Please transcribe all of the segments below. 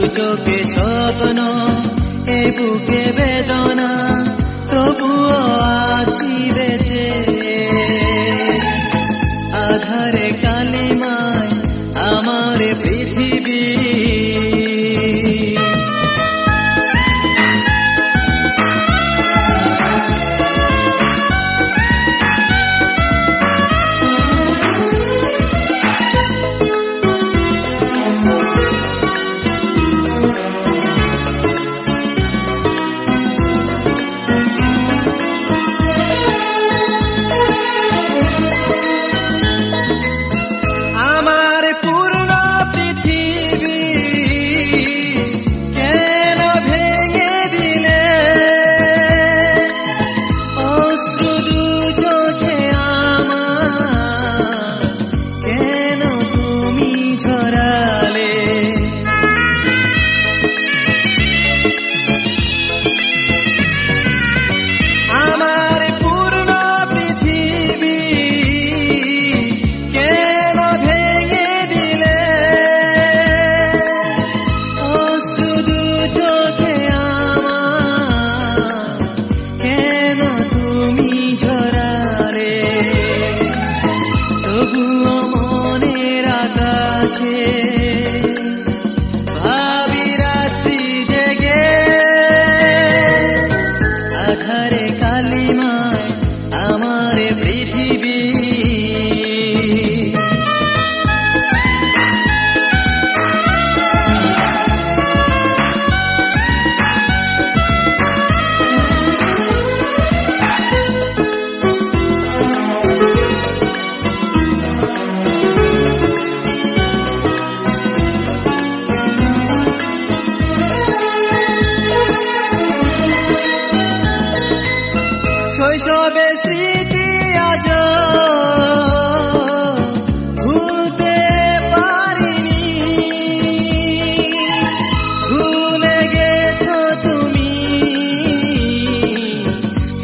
চোখে স্বপ্ন এ বুকে বেদনা তবুও আছি বেঁচে আধারে কালিমায় আমার পৃথিবী শৈশবে স্মৃতি আজ ভুলতে পারিনি ভুলে গেছো তুমি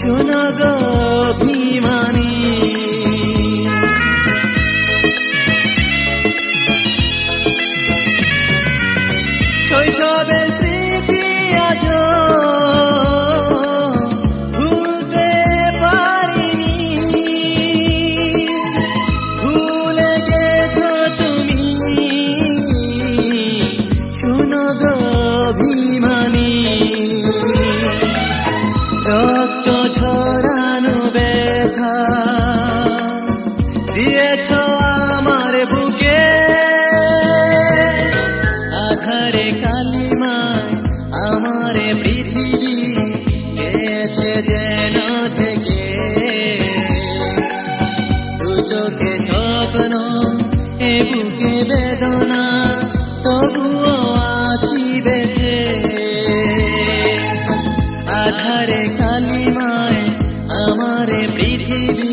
শোনো গো অভিমানী শৈশবে স্মৃতি আজ রক্ত ঝরানো ব্যথা দিয়েছ আমার বুকে আধারে কালিমায় আমার পৃথিবী গেছে যেন থেকে দু চোখে স্বপ্ন এ বুকে বেদনা তবুও আছি বেঁচে আধারে কালিমায় আমার পৃথিবী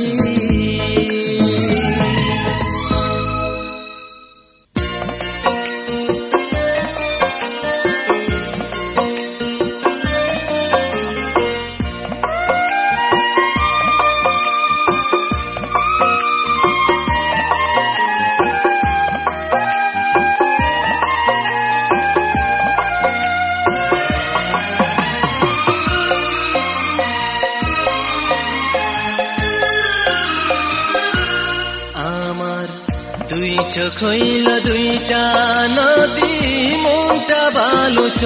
দুই চোখ হইল দুইটা নদী মনটা বালুচ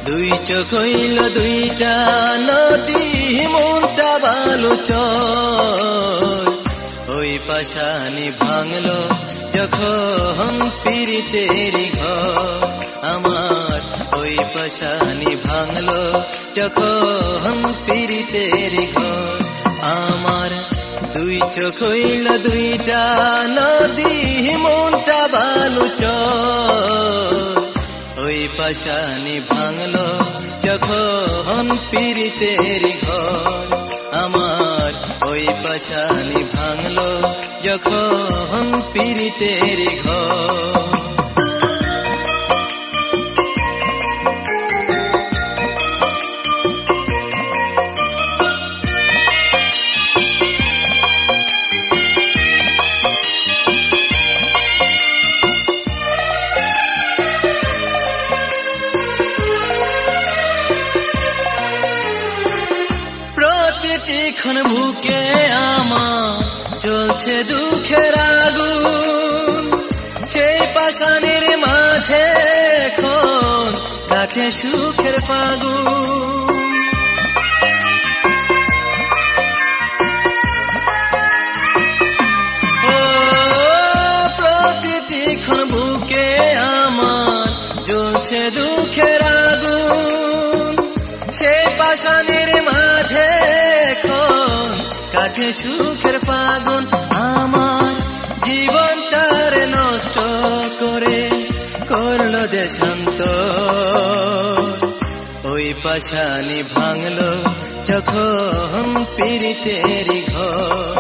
দুই চোখ হইল দুইটা নদী মনটা বালুচ ওই পাশানি ভাঙলো যখন পীড়িতের ঘর আমার ওই পাশানি ভাঙলো যখন পীড়িতের ঘর আমার দুই চোখ হইল দুইটা নদী মনটা বালুচ ওই পাশানি ভাঙলো যখন পীড়িতের ঘর আমার ওই পাশানি ভাঙলো যখন পীড়িতের ঘর প্রতিক্ষণ বুকে আমার জ্বলছে দুঃখের আগুন, সেই পাষাণের মাঝে এখন কাটে সুখের ফাগুন। ও প্রতিটি ক্ষণ বুকে আমার জ্বলছে দুঃখের আগুন, সেই পাষাণের মাঝে এখন কাটে সুখের ফাগুন। আমার জীবনটার নষ্ট করে করলো দেশান্তর, ওই পাষাণী ভাঙলো যখন পীড়িতেরই ঘর।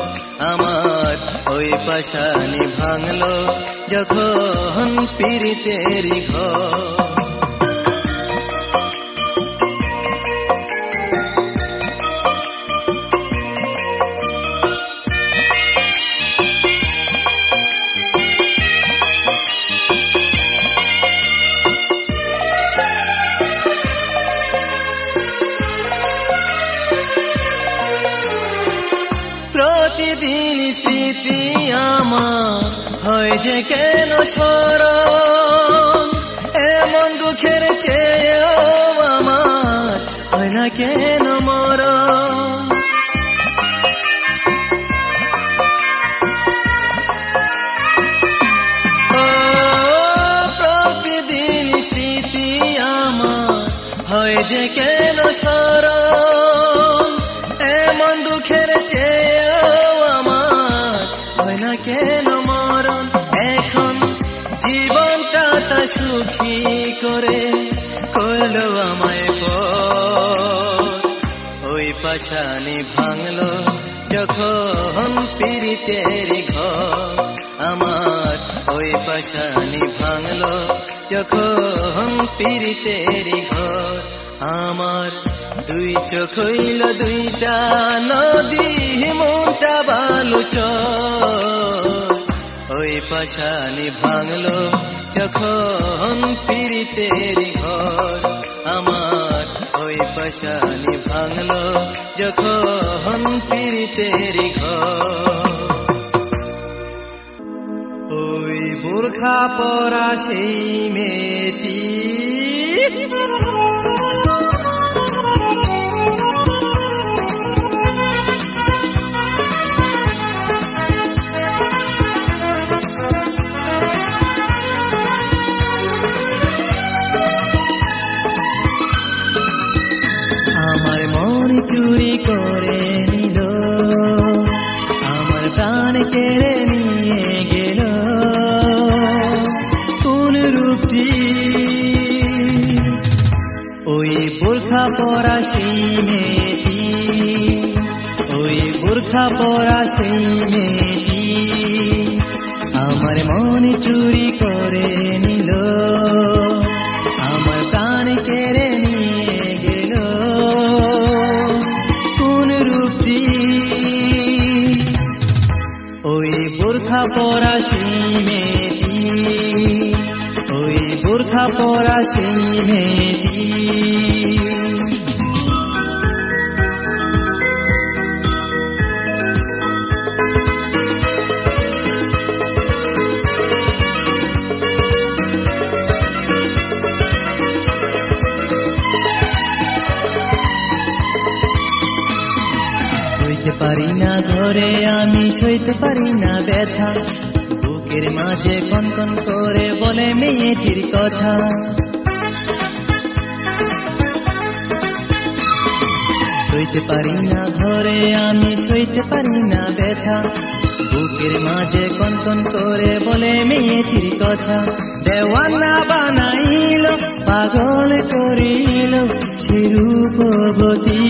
আমার ওই পাষাণী ভাঙলো যখন পীড়িতেরই ঘর। প্রতিদিন স্মৃতি আমার হয় যে কেন স্মরণ, এমন দুঃখের চেয়েও আমার হয় না কেন মরণ। ও প্রতিদিন স্মৃতি আমার হয় যে কেন স্মরণ, এমন দুঃখের চেয়েও আমার হয় না কেন মরণ। এখন জীবনটা তা সুখী করে করলো আমায় পর, ওই পাষাণী ভাঙলো যখন পীড়িতেরই ঘর। আমার ওই পাষাণী ভাঙলো যখন পীড়িতেরই ঘর। আমার দুই চোখ হইল দুইটা নদী, মনটা বালুচর, ওই পাষাণী ভাঙলো যখন পীড়িতেরই ঘর। আমার ওই পাষাণী ভাঙলো যখন পীড়িতেরই ঘর। ওই বোরখা পরা সেই মেয়েটি আমার মন চুরি করে নিল, আমার প্রাণ কেড়ে নিয়ে গেল। কোন রূপটি ওই বোরখা পরা সেই মেয়েটি, ওই বোরখা পরা সেই মেয়েটি আমার মন চুরি করে নিল, আমার প্রাণ কেড়ে নিয়ে গেল। কোন রূপটি ওই বোরখা পরা সেই মেয়েটি, ওই বোরখা পরা সেই মেয়েটি। সইতে পারি না ঘরে আমি, সইতে পারি না ব্যথা, বুকের মাঝে কনকন করে বলে মেয়েটির কথা। সইতে পারি না ঘরে আমি, সইতে পারি না ব্যথা, বুকের মাঝে কনকন করে বলে মেয়েটির কথা। দেওয়ানা বানাইল, পাগল করিল সে রূপবতী,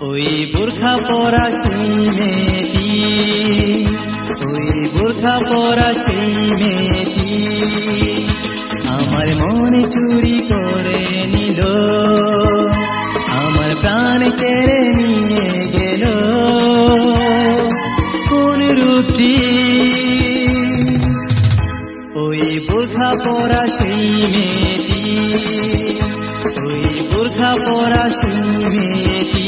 ওই বোরখা পরা সেই মেয়েটি, ওই বোরখা পরা সেই মেয়েটি আমার মনে চুরি করে নিল, আমার প্রাণ কেড়ে নিয়ে গেল। কোন রূপটি ওই বোরখা পরা সেই মেয়েটি, ওই বোরখা পরা সেই মেয়েটি।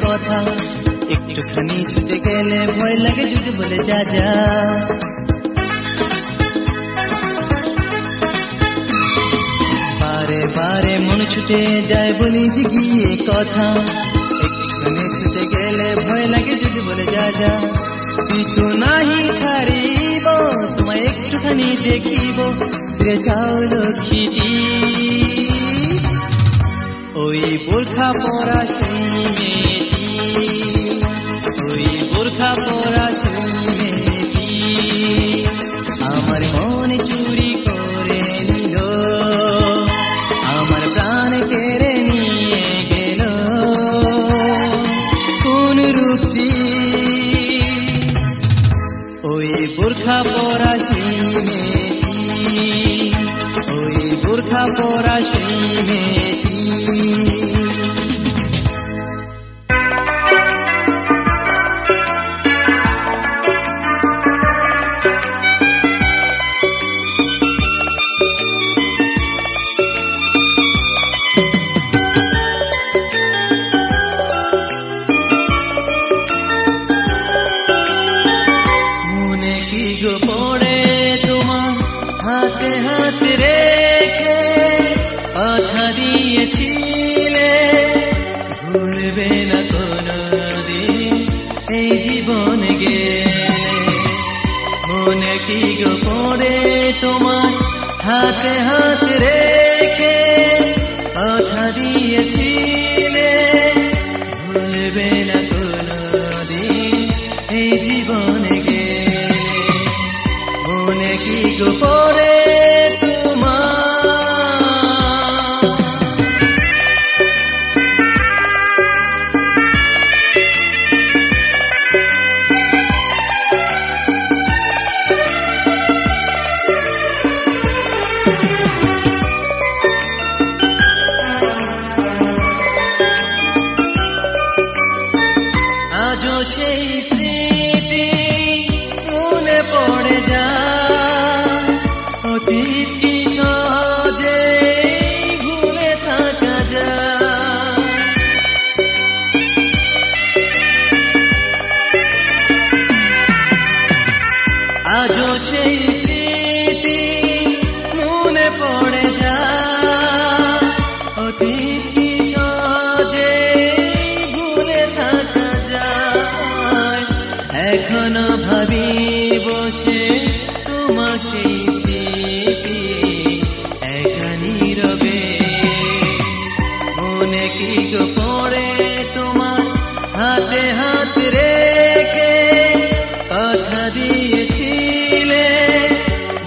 কথা, একটুখানি ছুটে গেলে ভয় লাগে যদি বলে যা যা। বারে বারে মন ছুটে যায় বলি যে গিয়ে কথা, একটুখানি ছুটে গেলে ভয় লাগে যদি বলে যা যা। পিছু নাহি ছাড়িব তোমায় একটুখানি দেখিব, ফিরে যাও লক্ষ্মীটি। ওই বোরখা পরা সেই মেয়েটি, ওই বোরখা পরা সেই মেয়েটি আমার মন চুরি করে নিল, আমার প্রাণ কেড়ে নিয়ে গেল। কোন রূপটি ওই বোরখা পরা সেই মেয়েটি, ওই বোরখা পরা সেই মেয়েটি। পড়ে তোমার হাতে হাত রেখে কথা দিয়েছিলে, ভুলবে না কোনদিন এই জীবন গেলে। মনে কি গো পড়ে তোমার হাতে হাত রেখে কথা দিয়েছিলে, ভুলবে না কোনদিন এই জীবন গেলে। মনে কি গো পড়ে আজও সেই স্মৃতি মনে পড়ে যায়, অতীত কি সহজে ভুলে থাকা যায়। আজও সেই স্মৃতি মনে পড়ে যায়, অতীত কি সহজে ভুলে থাকা যায়। এখনো ভাবি বসে তোমার সেই স্মৃতি একা নীরবে। মনে কি গো পড়ে তোমার হাতে হাত রেখে কথা দিয়েছিলে,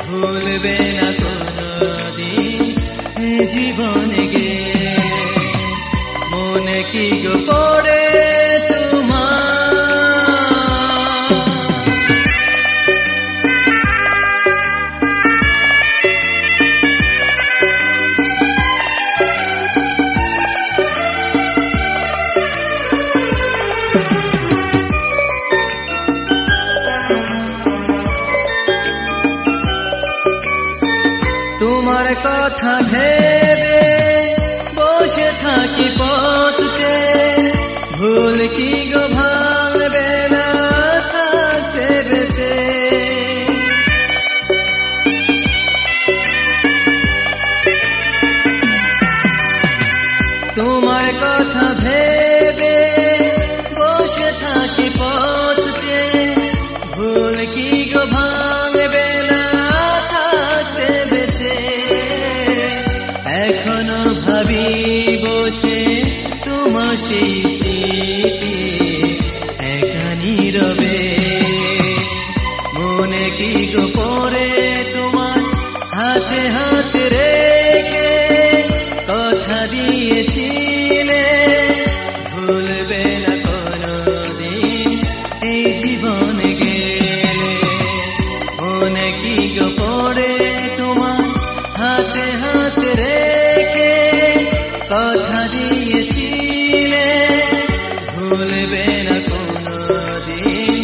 ভুলবে না কোনদিন জীবনে গেলে। মনে কি গো পড়ে তোমার কথা ভেবে বসে থাকি পথ চেয়ে, ভুল কি গো ভাঙবে না থাকতে বেঁচে। তোমার কথা ভেবে বসে থাকি পথ চেয়ে, ভুল কি গো ভাঙবে না থাকতে বেঁচে। এখনো ভাবি বসে তোমার সেই স্মৃতি একা নীরবে। মনে কি গো পড়ে তোমার হাতে হাত রেখে কথা দিয়েছিলে, ভুলবে না কোনদিন এই জীবন গেলে। মনে কি গো পড়ে তোমার হাতে হাত রেখে কথা দিয়েছিলে, ভুলবে না কোনদিন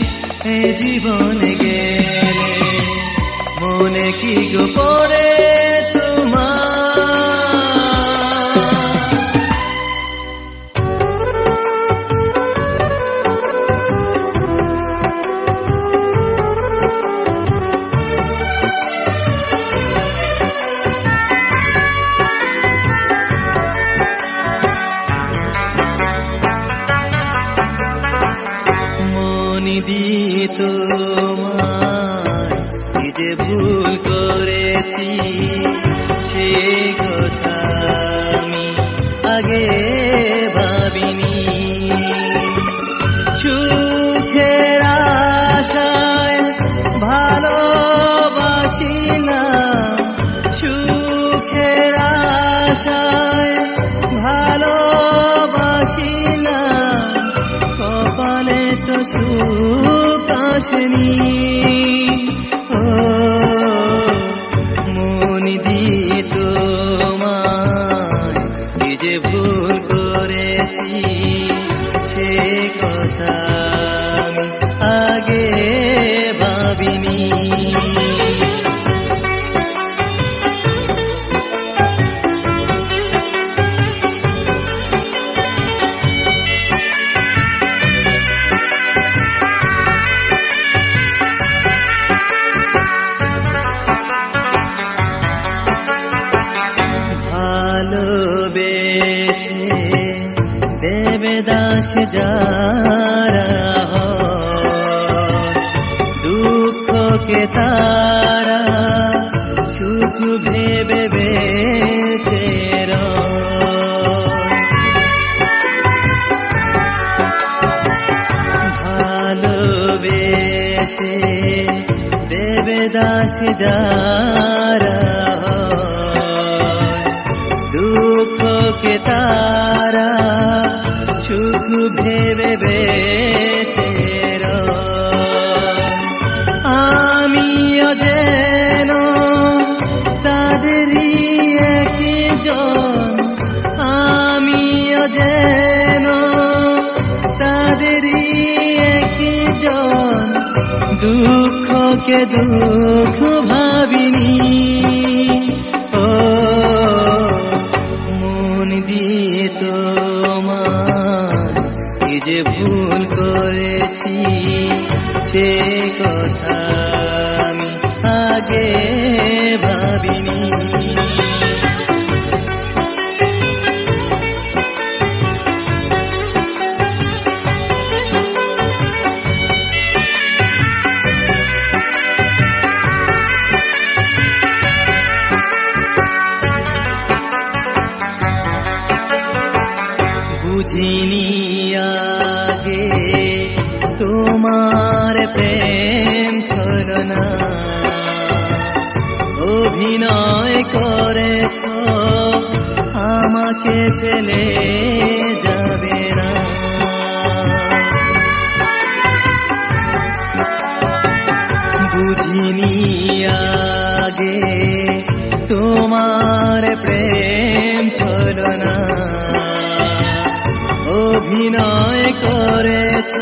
এই জীবন গেলে। মনে কি গো পড়ে তোমার। দিয়ে তোমায় কি যে ভুল করেছি সে কথা আমি আগে ভাবিনি। সুখের আশায় ভালোবাসিলাম, সুখের আশায় ভালোবাসিলাম, কপালে তো সুখ আসেনি। ও মন দিয়ে তোমায় কি যে ভুল করেছি সে কথা আমি আগে ভাবিনি। ভালোবেসে দেবদাস যারা দুঃখকে তারা সুখ ভেবে বেঁচে ভালোবেসে দেবদাস যারা দুঃখকে তারা সুখ ভেবে বেঁচে আমিও যেন তাদেরই একজন, আমিও যেন তাদেরই একজন, দুঃখকে দুঃখ ভাবিনি। ও মন দিয়ে তোমায় কি যে ভুল করেছি সে কথা আমি আগে ভাবিনি। বুঝিনি আগে তোমার প্রেম ছলনা, অভিনয় করেছ আমাকে ফেলে যাবে না। বুঝিনি আগে তোমার প্রেম ছলনা, অভিনয় করেছ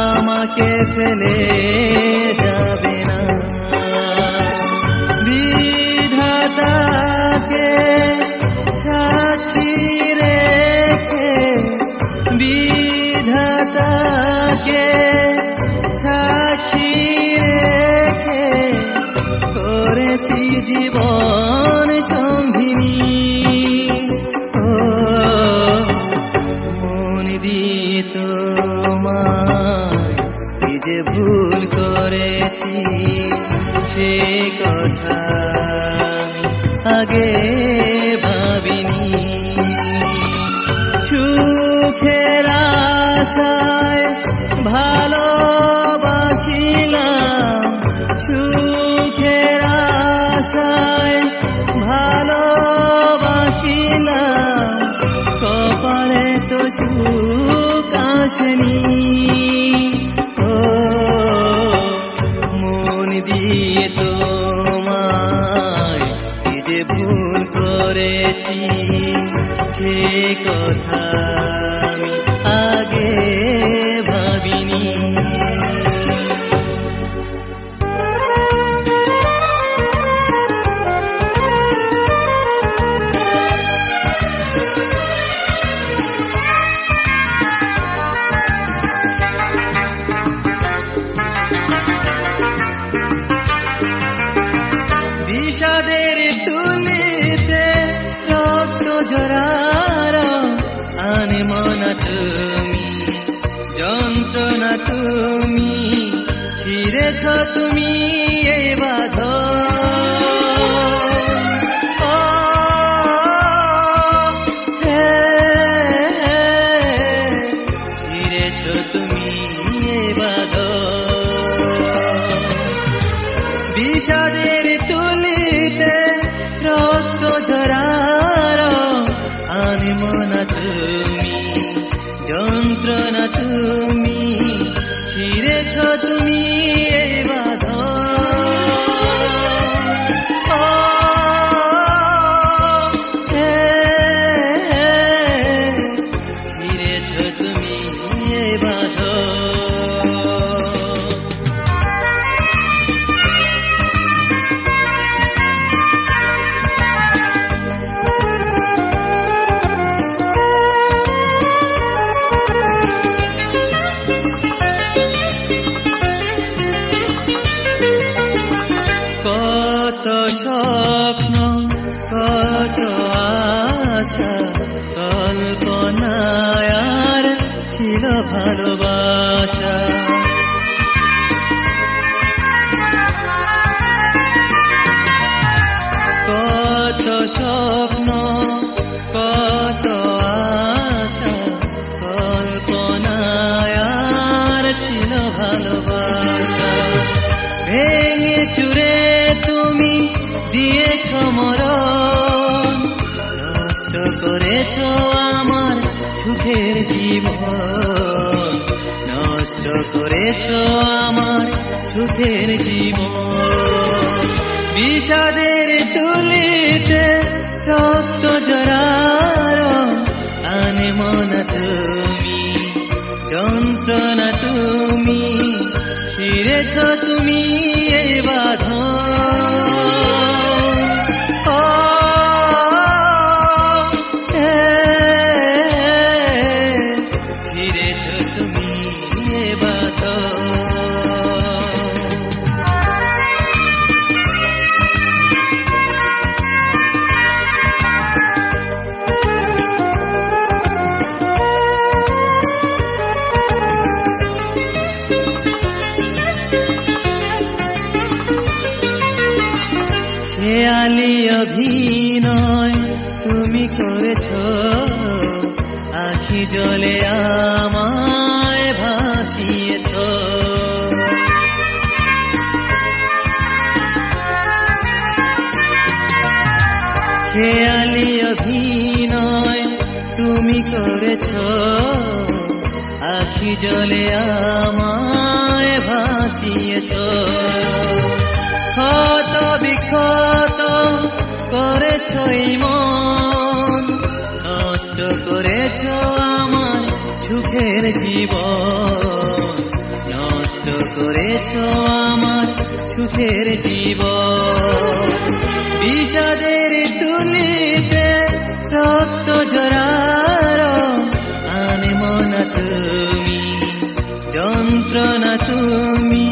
আমাকে ফেলে যাবে না। বিধাতাকে সাক্ষী রেখে, বিধাতাকে সাক্ষী রেখে করেছি জীবন সঙ্গিনী। তোমায় কি যে ভুল করেছি সে কথা আমি আগে ভাবিনি। সুখের আশায় ভালোবাসিলাম, সুখের আশায় ভালোবাসিলাম, কপালে তো সুখ আসেনি। ও মন দিয়ে তোমায় কি যে ভুল করেছি সে কথা আমি আগে ভাবিনি। বিষাদের তুলিতে রক্ত জড়ার তুমি এ বাঁধন। বিষাদের তুলিতে রক্ত ঝরার আনিব না তুমি, যন্ত্রণা তুমি ছিঁড়েছ তুমি এ বাঁধন। ছিঁড়েছ তুমি এ বাঁধন। কত স্বপ্ন কত আশা কল্পনায় আর ছিল ভালোবাসা। কত স্বপ্ন কত আশা কল্পনায় আর ছিল ভালোবাসা। ভেঙে চুরে তুমি দিয়েছ মরণ, নষ্ট করেছ আমার সুখের জীবন, নষ্ট করেছ আমার সুখের জীবন। বিষাদের তুলিতে রক্ত জরার আনিব না তুমি, যন্ত্রণা তুমি ছিঁড়েছ তুমি এ বাঁধন। ছিঁড়েছ তুমি এ বাঁধন। খেয়ালি অভিনয় তুমি করেছ, আখি জলে আমায় ভাসিয়েছ। খেয়ালি অভিনয় তুমি করেছ, আখি জলে আমায় ভাসিয়েছ। ক্ষত বিক্ষত করেছ মন, নষ্ট করেছ আমার সুখের জীবন, নষ্ট করেছ আমার সুখের জীবন। বিষাদের তুলিতে রক্ত জরার আনিব না তুমি, যন্ত্রণা তুমি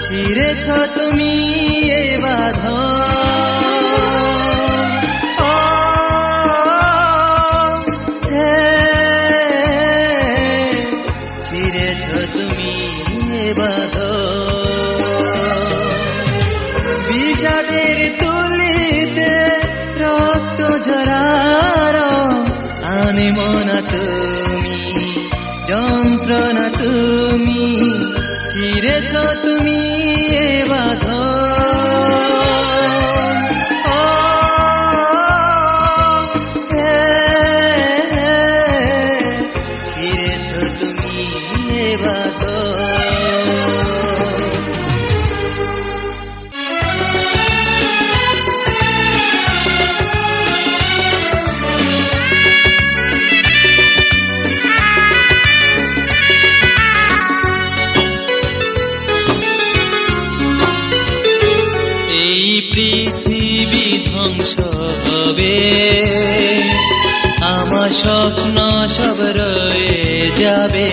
ছিঁড়েছ তুমি এ বাঁধন। ছিঁড়েছ তুমি এ বাঁধন। বিষাদের তুলিতে রক্ত ঝরার আনিব না তুমি, যন্ত্রণা তুমি ছিঁড়েছ তুমি এ বাঁধন। ছিঁড়েছ তুমি এ বাঁধন। এই পৃথিবী ধ্বংস হবে, আমার স্বপ্ন সব রয়ে যাবে।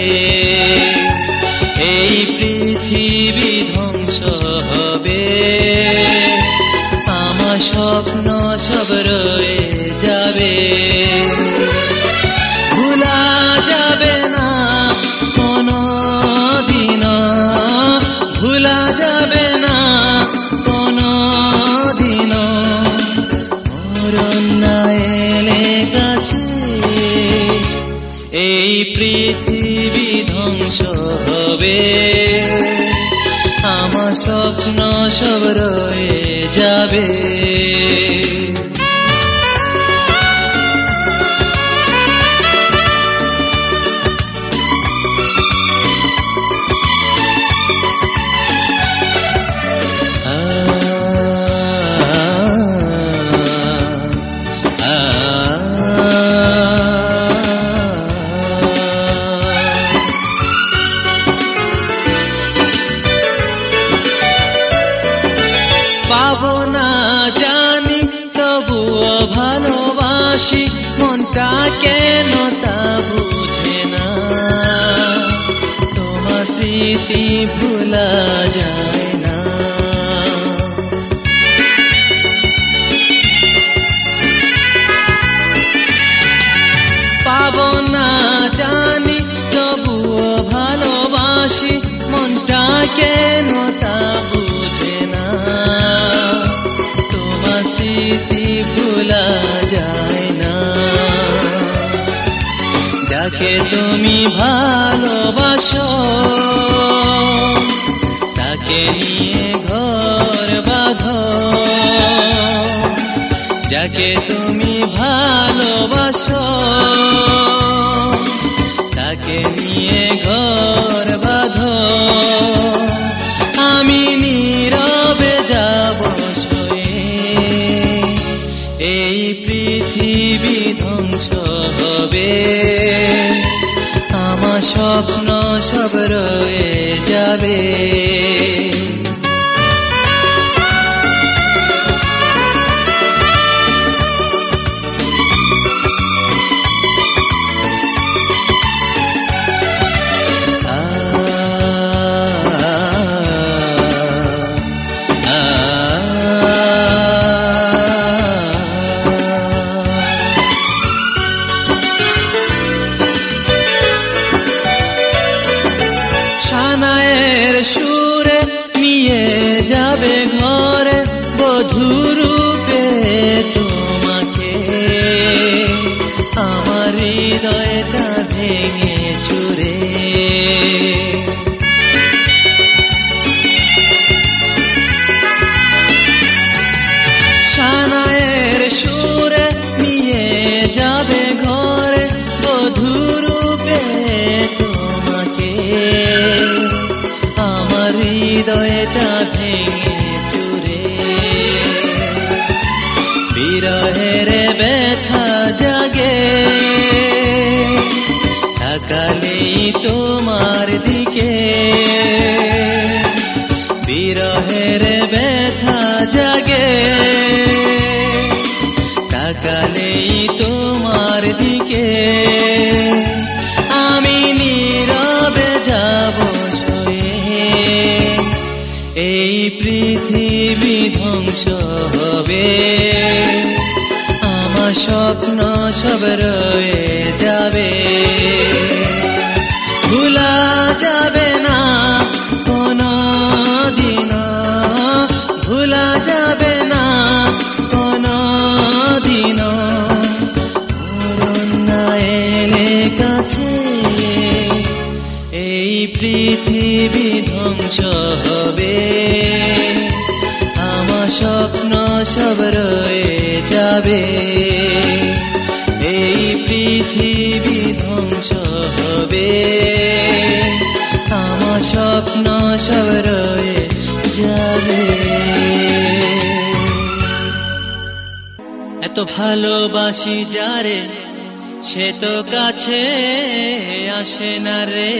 এই পৃথিবী ধ্বংস হবে, আমার স্বপ্ন সব রয়ে যাবে। ভুলা যাবে না কোনো দিন, ভুলা যাবে না কোনো দিন। মরণ না এলে কাছে, এই পৃথিবী পৃথিবী ধ্বংস হবে, আমার স্বপ্ন সব রয়ে যাবে। পাবো না জানি তবুও ভালোবাসি, মনটা কেন তা বুঝে না, তোমার স্মৃতি ভোলা যায় না। পাবো না জানি তবুও ভালোবাসি, মনটা কেন তা বুঝে না, তোমার স্মৃতি ভোলা যায় না। যাকে তুমি ভালোবাসো তাকে নিয়ে ঘর বাঁধো, যাকে তুমি ভালোবাসো তাকে নিয়ে ঘর বাঁধো। আমি নীরবে যাব সয়ে, এই পৃথিবী ধ্বংস হবে, আমার স্বপ্ন সব রয়ে যাবে। শানায়ের সুরে নিয়ে যাবে ঘরে বধূরূপে তোমাকে, আমার হৃদয়টা ভেঙে চুরে। শানায়ের সুরে নিয়ে যাবে ঘরে বধূরূপে তোমাকে, আমার হৃদয়টা ভেঙে চুরে। বিরহের ব্যথা জাগে তাকালেই তোমার দিকে, বিরহের ব্যথা জাগে তাকালেই তোমার দিকে। আমি নীরবে যাব সয়ে, এই পৃথিবী ধ্বংস হবে, আমার স্বপ্ন সব রয়ে যাবে। ভোলা যাবে না কোনো দিন, ভোলা যাবে না কোনো দিন, করুণা এলে কাছে, এই পৃথিবী ধ্বংস হবে, আমার স্বপ্ন সব রয়ে যাবে। এই পৃথিবী ধ্বংস হবে, আমার স্বপ্ন সব রয়ে যাবে। এত ভালোবাসি যারে সে তো কাছে আসে না রে,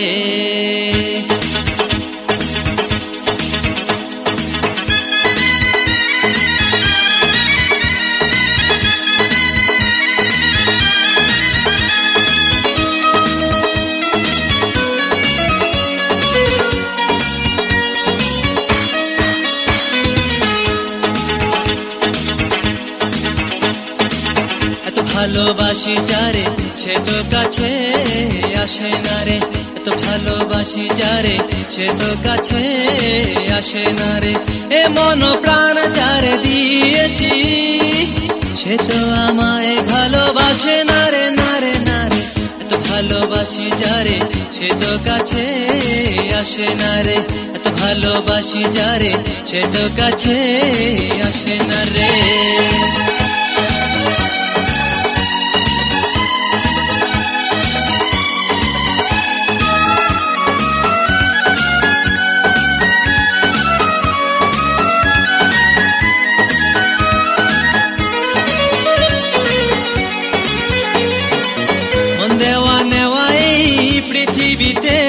ভালোবাসি যারে সে তো কাছে আসে না রে, এত ভালোবাসি যারে সে তো কাছে আসে না রে। এ মন প্রাণ যারে দিয়েছি সে তো আমায় ভালোবাসে না রে, না রে, না রে। এত ভালোবাসি যারে সে তো কাছে আসে না রে, এত ভালোবাসি যারে সে তো কাছে আসে না রে। পৃথিবীতে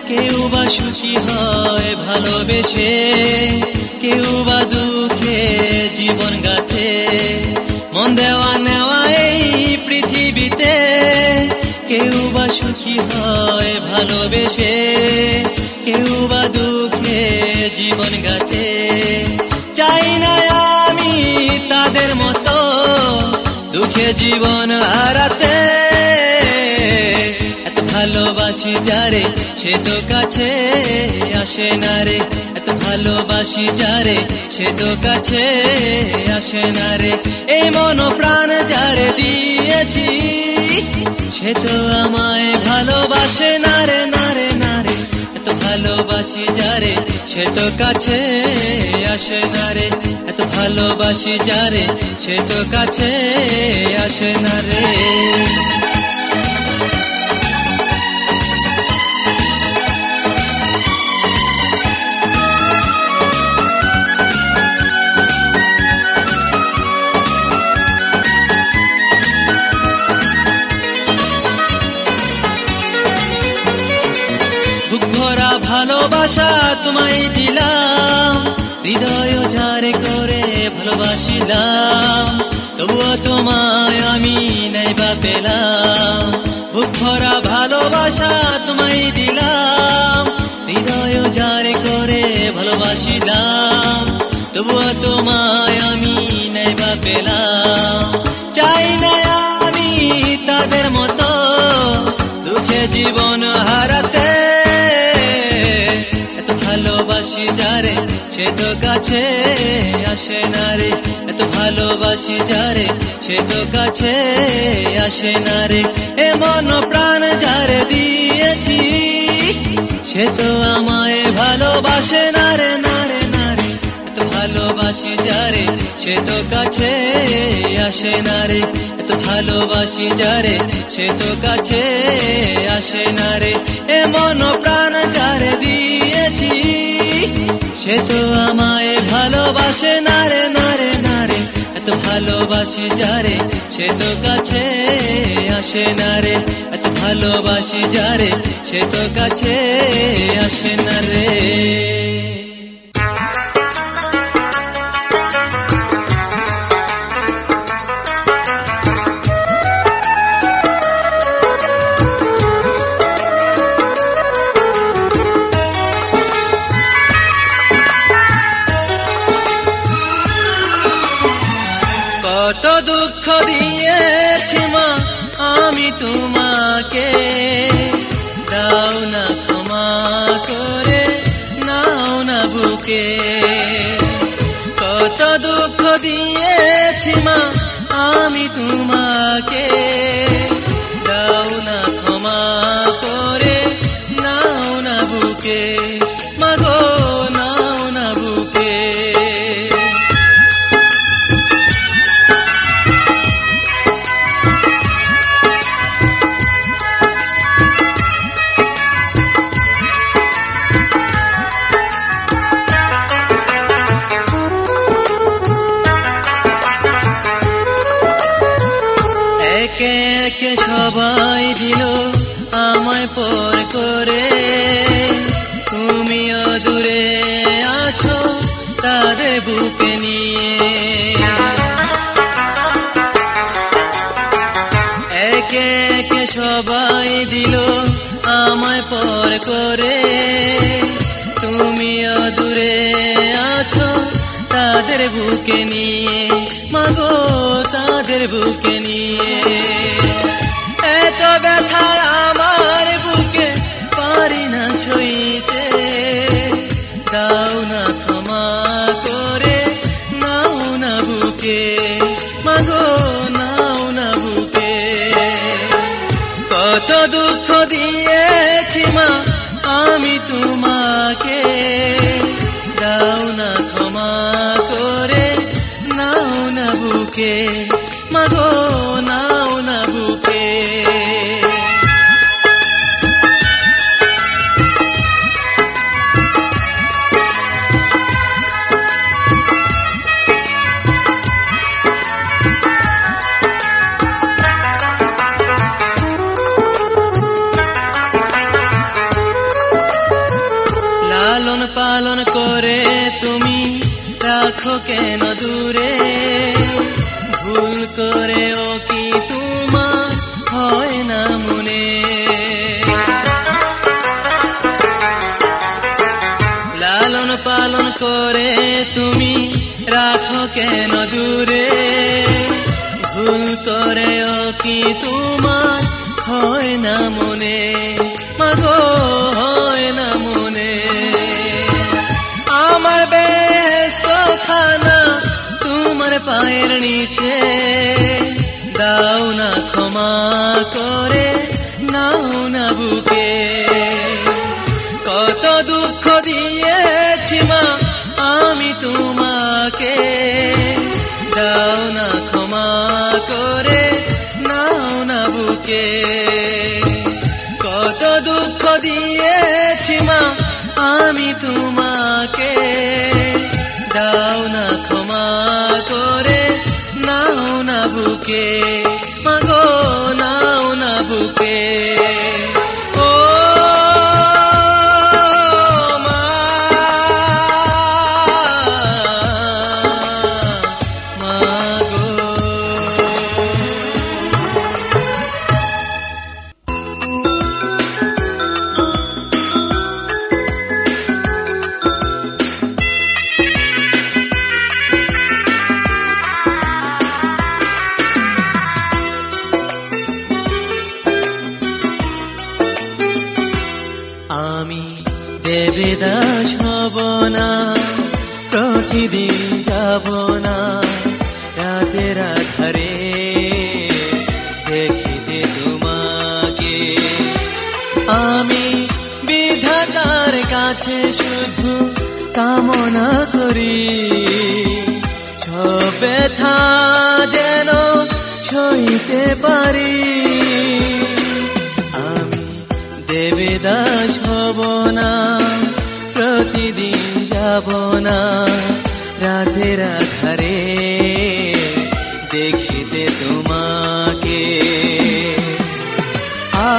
কেউ বা সুখী হয় ভালোবেসে, কেউ বা দুঃখে জীবন গাথে। মন দেওয়া নেওয়া এই পৃথিবীতে কেউ বা সুখী হয় ভালোবেসে, কেউ বা দুঃখে জীবন গাথে। চাই না আমি তাদের মতো দুঃখে জীবন হারাতে, ভালোবাসি যারে সে তো কাছে আসে না রে, এত ভালোবাসি যারে সে তো কাছে আসে না রে। এই মন প্রাণ যারে দিয়েছি সে তো আমায় ভালোবাসে না রে, না রে না রে। এত ভালোবাসি যারে সে তো কাছে আসে না রে, এত ভালোবাসি যারে সে তো কাছে আসে না রে। ভালোবাসা তোমায় দিলাম, হৃদয় ঝাড়ে করে ভালোবাসিলাম, তবুও তোমায় আমি নাইবা পেলাম। বুক ভরা ভালোবাসা তোমায় দিলাম, হৃদয় ঝাড়ে করে ভালোবাসিলাম, তবুও তোমায় আমি নাইবা পেলাম। চাই না আমি তাদের মতো দুঃখে জীবন হারাতে, ভালোবাসি যারে সে তো কাছে আসে না রে, এত ভালোবাসি যারে সে তো কাছে আসে না রে। এ মন প্রাণ যারে দিয়েছি সে তো আমায় ভালোবাসে না রে, না রে না রে। এত ভালোবাসি যারে সে তো কাছে আসে না রে, এত ভালোবাসি যারে সে তো কাছে আসে না রে। এ মন প্রাণ যারে দিয়েছি সে তো আমায় ভালোবাসে না রে, না রে না রে। এত ভালোবাসি যারে সে তো কাছে আসে না রে, এত ভালোবাসি যারে সে তো কাছে আসে না রে। কত দুঃখ দিয়েছি মা আমি তোমাকে, দাও না ক্ষমা করে নাও না বুকে। কত দুঃখ দিয়েছি মা আমি তোমাকে, দাও না ক্ষমা করে নাও না বুকে। মাগো নাও না বুকে। একে একে সবাই দিল আমায় পর করে, তুমিও দূরে আছো তাদের বুকে নিয়ে। একে একে সবাই দিল আমায় পর করে, তুমিও দূরে আছো তাদের বুকে নিয়ে। মাগো তাদের বুকে নিয়ে। এত ব্যথা আমার বুকে পারি না সইতে, দাও না ক্ষমা করে নাও না বুকে। মাগো নাও না বুকে। কত দুঃখ দিয়ে দিয়েছি মা আমি তোমাকে, দাও না ক্ষমা করে, নাও না বুকে, মাগো নাও না বুকে। লালন পালন করে তুমি রাখো কেন দূরে, ভুল করেও কি তোমার হয় না মনে। লালন পালন করে তুমি রাখো কেন দূরে, ভুল করেও কি তোমার হয় না মনে, মাগো হয় না মনে। আমার ব্যস্ত খানা তোমার পায়ের নিচে, দাও না ক্ষমা করে, নাও না বুকে। কত দুঃখ দিয়েছি মা আমি তোমাকে, দাও না ক্ষমা করে, নাও না বুকে। কত দুঃখ দিয়েছি মা আমি তোমাকে, দাও না ক্ষমা করে, নাও না বুকে, মাগো নাও না বুকে। ও মা, মাগো। আমি দেবদাস হব না, প্রতিদিন যাব না রাতের আধারে দেখিতে তোমাকে। আমি বিধাতার কাছে শুধু কামনা করি, সব ব্যথা যেন সইতে পারি। দেবদাস হব না, প্রতিদিন যাব না রাতের আধারে দেখিতে তোমাকে। আ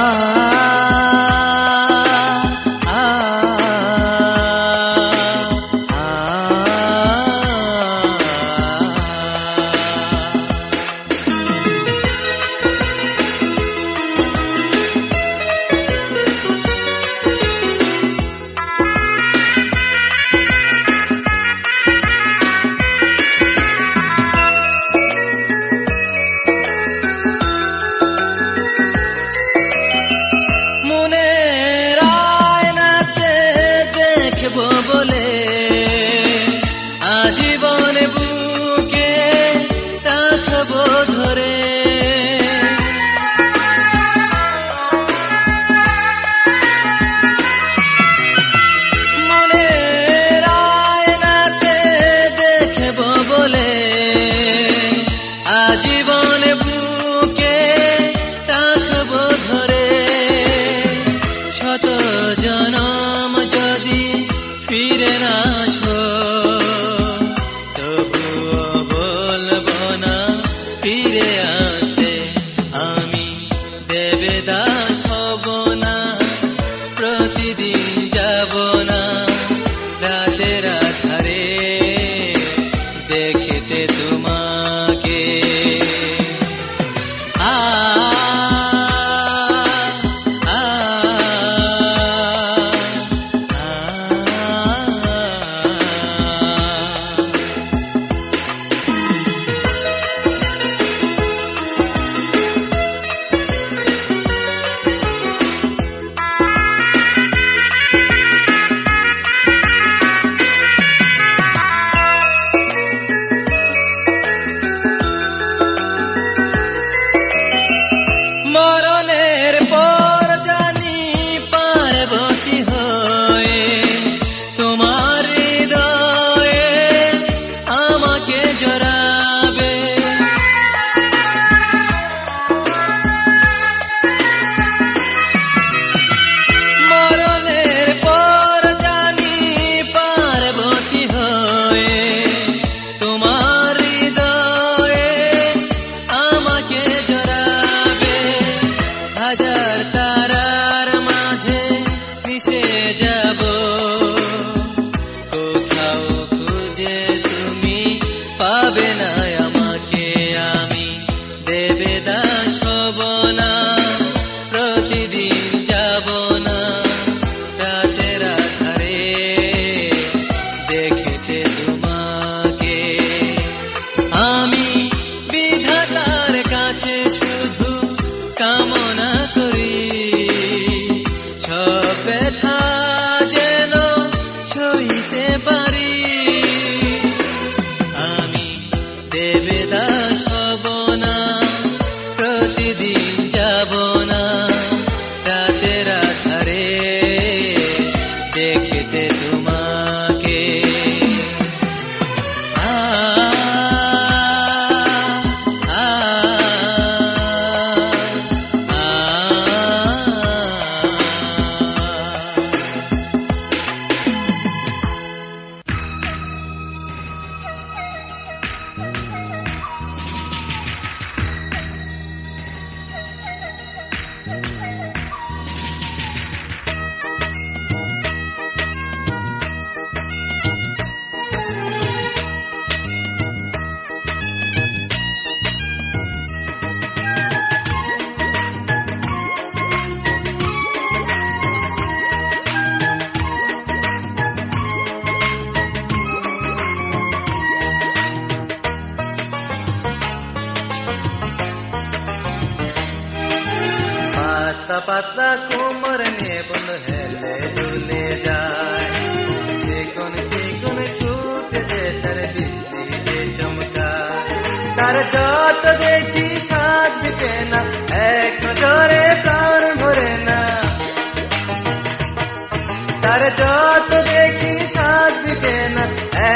তার যত দেখি সাজ মিটে না,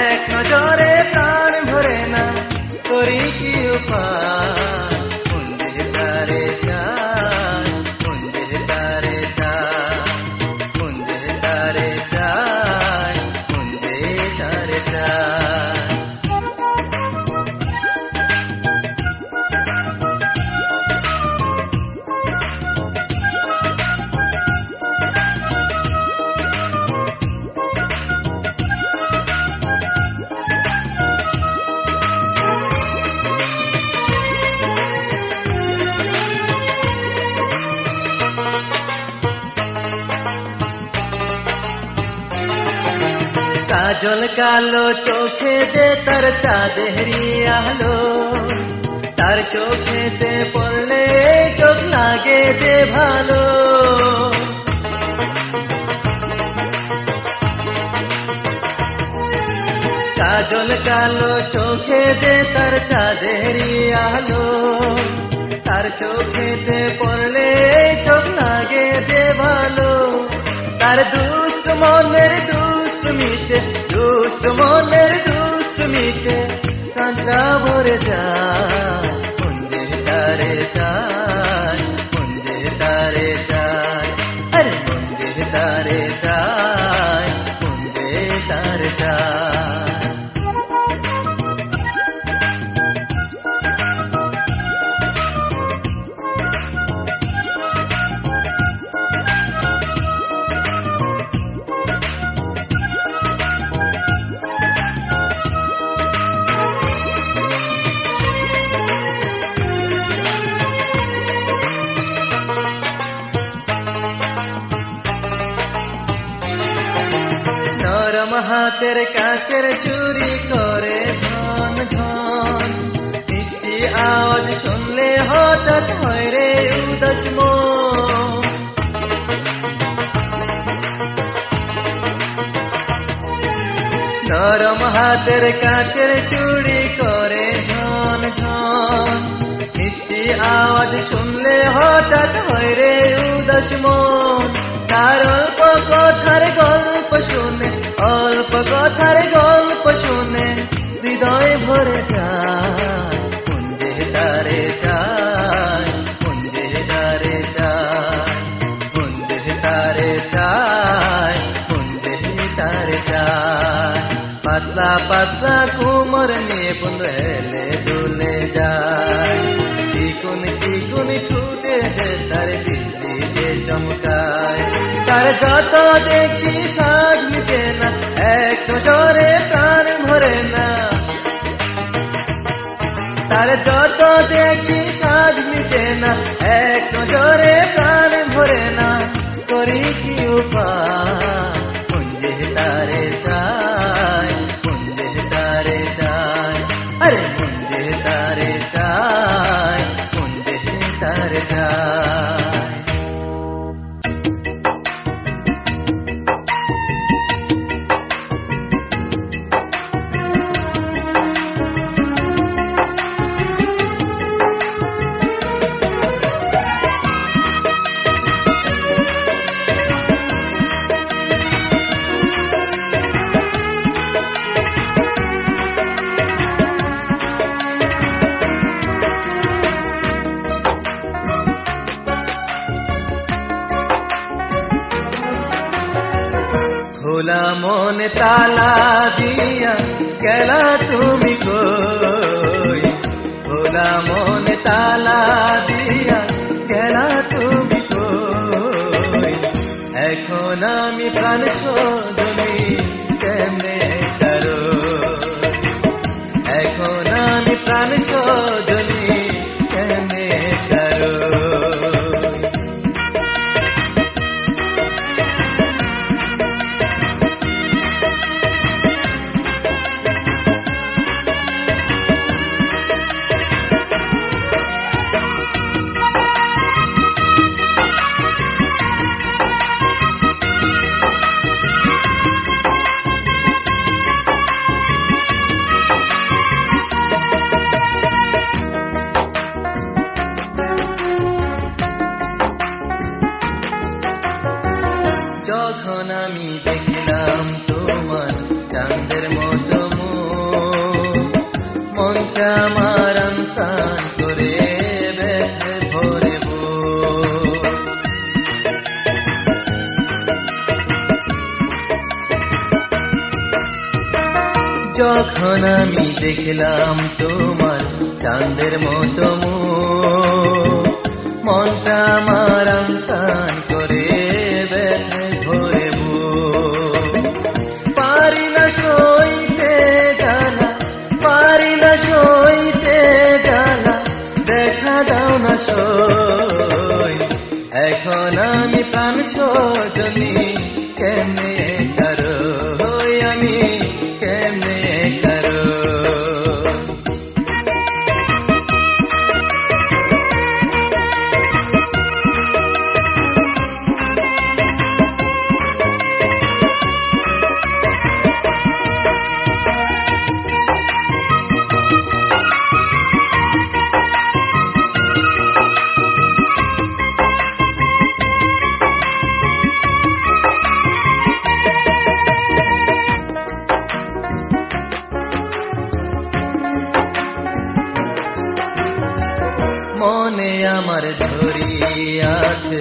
এক নজরে প্রাণ ভরে না, করি কি উপায়? মন যে তারে চায়, মন যে তারে চায়, মন যে তারে চায়, মন যে তারে চায়। কাজল কালো চোখে যে তার চাঁদেরি আলো, তার চোখেতে পড়লে চোখ লাগে যে ভালো। কাজল কালো চোখে যে তার চাঁদেরি আলো, তার চোখেতে পড়লে চোখ লাগে যে ভালো। তার দুষ্ট মনের দুষ্টমিতে, দুষ্ট মনের দুষ্টমিতে কাঁটা ভরে যায়। মন যে তারে চায়, মন যে তারে চায়, আরে মন যে তারে চায়, মন যে তারে চায়। নরম হাতের কাচের চুরি করে ঝন ঝন, মিষ্টি আওয়াজ শুনলে হঠাৎ হয় রে উদাস মন। নরম হাতের কাচের চুরি করে ঝন ঝন, মিষ্টি আওয়াজ শুনলে হঠাৎ হয় রে উদাস মন। তার অল্প কথার গল্প শুনে, অল্প কথার গল্প শুনে হৃদয় ভরে যায়। মন যে তারে চায়, মন যে তারে চায়, মন যে তারে চায়, মন যে তারে চায়। পাতলা পাতলা কোমর নিয়ে বন্ধু হেলে দুলে যায়, চিকুন চিকুন ছুটে যে তার বিজলি যে চমকায়। তার যত দেখি সাজ মিটে না, এক নজরে প্রাণ ভরে না। তার যত দেখি সাজ মিটে না, এক নজরে প্রাণ ভরে না, করি কি উপায়? মন যে তারে চায়, মন যে তারে চায়, আরে মন যে তারে চায়, মন যে তারে চায়। খোলা মনে তালা দিয়া গেলা তুমি কই, খোলা মনে তালা দিয়া গেলা তুমি কই। এখন আমি প্রাণ শোধনি কেমনে করো, এখন আমি প্রাণ শোধনি কেমনে করো। যখন আমি দেখলাম তোমার চাঁদের মতো মুখ, মনটা আমার আনসান করে ব্যথে ভরে বুক। যখন আমি দেখলাম তোমার চাঁদের মতো মুখ, মনটা আমার আনসান করে ব্যথে ভরে বুক। পারি না সইতে জ্বালা, পারি না সইতে জ্বালা, দেখা দাও না সই। এখন আমি প্রাণ সজনী কেমনে কারো, আমি কেমনে কারো। মনে আমার ধরি আছে